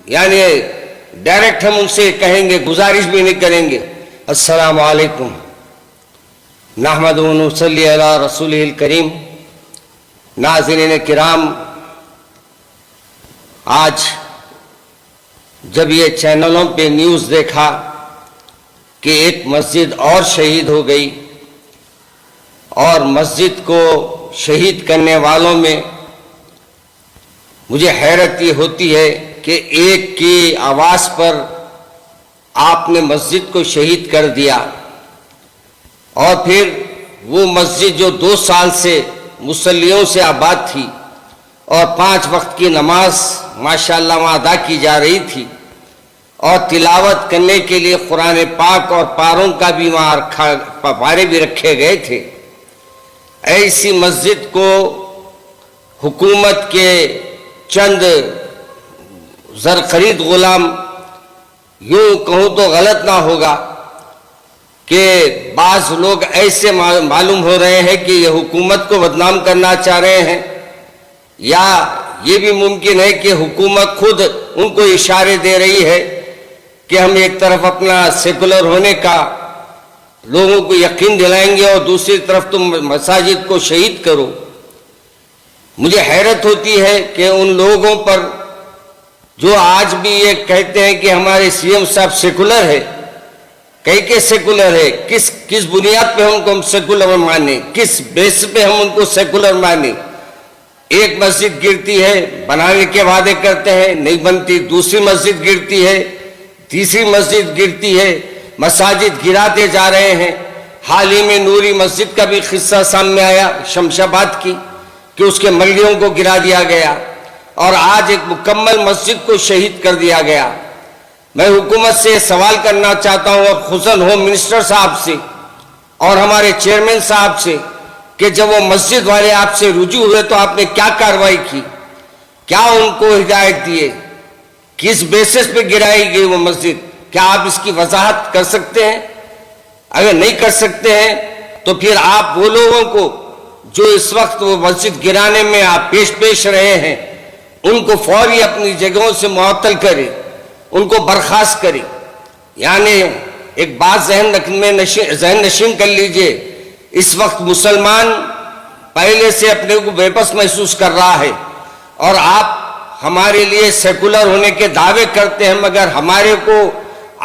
یعنی ڈائریکٹ ہم ان سے کہیں گے، گزارش بھی نہیں کریں گے۔ السلام علیکم، نحمد و نصلی علی رسولہ الکریم۔ ناظرین کرام، آج جب یہ چینلوں پہ نیوز دیکھا کہ ایک مسجد اور شہید ہو گئی، اور مسجد کو شہید کرنے والوں میں مجھے حیرت یہ ہوتی ہے کہ ایک کی آواز پر آپ نے مسجد کو شہید کر دیا، اور پھر وہ مسجد جو 2 سال سے مصلیوں سے آباد تھی اور 5 وقت کی نماز ماشاءاللہ وہاں ادا کی جا رہی تھی، اور تلاوت کرنے کے لیے قرآن پاک اور پاروں کا بھی وہاں پارے بھی رکھے گئے تھے، ایسی مسجد کو حکومت کے چند زرخرید غلام، یوں کہوں تو غلط نہ ہوگا کہ بعض لوگ ایسے معلوم ہو رہے ہیں کہ یہ حکومت کو بدنام کرنا چاہ رہے ہیں، یا یہ بھی ممکن ہے کہ حکومت خود ان کو اشارے دے رہی ہے کہ ہم ایک طرف اپنا سیکولر ہونے کا لوگوں کو یقین دلائیں گے اور دوسری طرف تم مساجد کو شہید کرو۔ مجھے حیرت ہوتی ہے کہ ان لوگوں پر جو آج بھی یہ کہتے ہیں کہ ہمارے سی ایم صاحب سیکولر ہے، کہ سیکولر ہے، کس بنیاد پہ ہم کو سیکولر مانیں، کس بیس پہ ہم ان کو سیکولر مانیں؟ ایک مسجد گرتی ہے، بنانے کے وعدے کرتے ہیں، نہیں بنتی، دوسری مسجد گرتی ہے، تیسری مسجد گرتی ہے، مساجد گراتے جا رہے ہیں۔ حال ہی میں نوری مسجد کا بھی قصہ سامنے آیا شمشاباد کی، کہ اس کے ملیوں کو گرا دیا گیا، اور آج ایک مکمل مسجد کو شہید کر دیا گیا۔ میں حکومت سے سوال کرنا چاہتا ہوں، اور خصوصاً ہوم منسٹر صاحب سے اور ہمارے چیئرمین صاحب سے، کہ جب وہ مسجد والے آپ سے رجوع ہوئے تو آپ نے کیا کارروائی کی، کیا ان کو ہدایت دیے، کس بیسس پہ گرائی گئی وہ مسجد؟ کیا آپ اس کی وضاحت کر سکتے ہیں؟ اگر نہیں کر سکتے ہیں تو پھر آپ وہ لوگوں کو جو اس وقت وہ مسجد گرانے میں آپ پیش رہے ہیں، ان کو فوری اپنی جگہوں سے معطل کریں، ان کو برخاست کریں۔ یعنی ایک بات ذہن نشین کر لیجئے، اس وقت مسلمان پہلے سے اپنے کو بے بس محسوس کر رہا ہے، اور آپ ہمارے لیے سیکولر ہونے کے دعوے کرتے ہیں، مگر ہمارے کو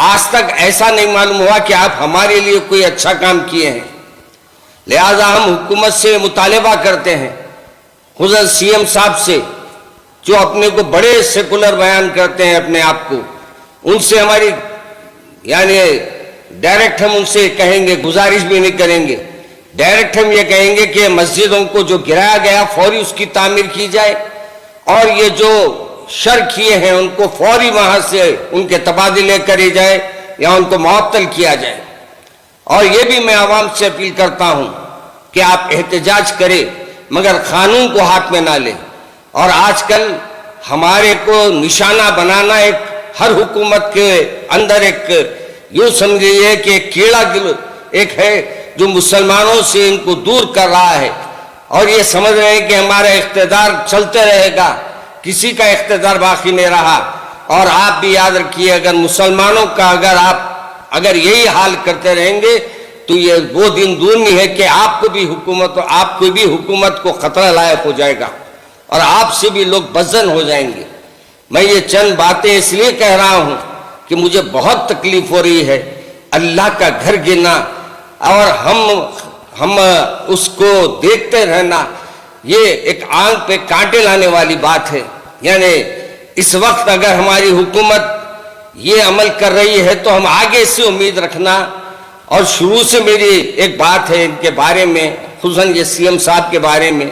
آج تک ایسا نہیں معلوم ہوا کہ آپ ہمارے لیے کوئی اچھا کام کیے ہیں۔ لہذا ہم حکومت سے مطالبہ کرتے ہیں، خصوصاً سی ایم صاحب سے، جو اپنے کو بڑے سیکولر بیان کرتے ہیں اپنے آپ کو، ان سے ہماری یعنی ڈائریکٹ ہم ان سے کہیں گے، گزارش بھی نہیں کریں گے، ڈائریکٹ ہم یہ کہیں گے کہ مسجدوں کو جو گرایا گیا فوری اس کی تعمیر کی جائے، اور یہ جو شر کیے ہیں ان کو فوری وہاں سے ان کے تبادلے کرے جائے یا ان کو معطل کیا جائے۔ اور یہ بھی میں عوام سے اپیل کرتا ہوں کہ آپ احتجاج کریں، مگر قانون کو ہاتھ میں نہ لیں۔ اور آج کل ہمارے کو نشانہ بنانا ہر حکومت کے اندر ایک یوں سمجھیے کہ ایک کیڑا ایک ہے جو مسلمانوں سے ان کو دور کر رہا ہے، اور یہ سمجھ رہے ہیں کہ ہمارا اقتدار چلتے رہے گا، کسی کا اقتدار باقی نہیں رہا۔ اور آپ بھی یاد رکھیے، اگر مسلمانوں کا اگر یہی حال کرتے رہیں گے تو یہ وہ دن دور نہیں ہے کہ آپ کو بھی حکومت کو خطرہ لاحق ہو جائے گا، اور آپ سے بھی لوگ بدظن ہو جائیں گے۔ میں یہ چند باتیں اس لیے کہہ رہا ہوں کہ مجھے بہت تکلیف ہو رہی ہے، اللہ کا گھر گرنا اور ہم اس کو دیکھتے رہنا، یہ ایک آنکھ پہ کانٹے لانے والی بات ہے۔ یعنی اس وقت اگر ہماری حکومت یہ عمل کر رہی ہے تو ہم آگے سے امید رکھنا۔ اور شروع سے میری ایک بات ہے ان کے بارے میں، خصوصاً یہ سی ایم صاحب کے بارے میں،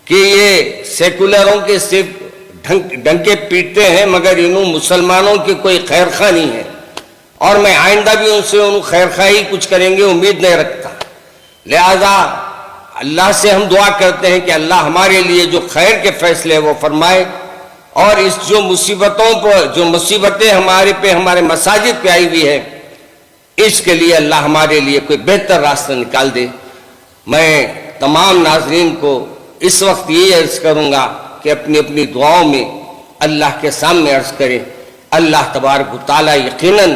کہ یہ سیکولروں کے صرف ڈنکے پیٹتے ہیں، مگر انہوں مسلمانوں کی کوئی خیر خواہ نہیں ہے، اور میں آئندہ بھی ان سے خیر خواہی کچھ کریں گے امید نہیں رکھتا۔ لہذا اللہ سے ہم دعا کرتے ہیں کہ اللہ ہمارے لیے جو خیر کے فیصلے وہ فرمائے، اور اس جو مصیبتیں ہمارے مساجد پہ آئی ہوئی ہے، اس کے لیے اللہ ہمارے لیے کوئی بہتر راستہ نکال دے۔ میں تمام ناظرین کو اس وقت یہی عرض کروں گا کہ اپنی اپنی دعاؤں میں اللہ کے سامنے عرض کریں اللہ تبارک و تعالیٰ یقیناً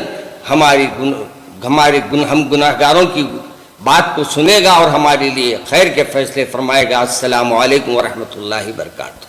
ہم گناہگاروں کی بات کو سنے گا اور ہمارے لیے خیر کے فیصلے فرمائے گا۔ السلام علیکم ورحمۃ اللہ وبرکاتہ۔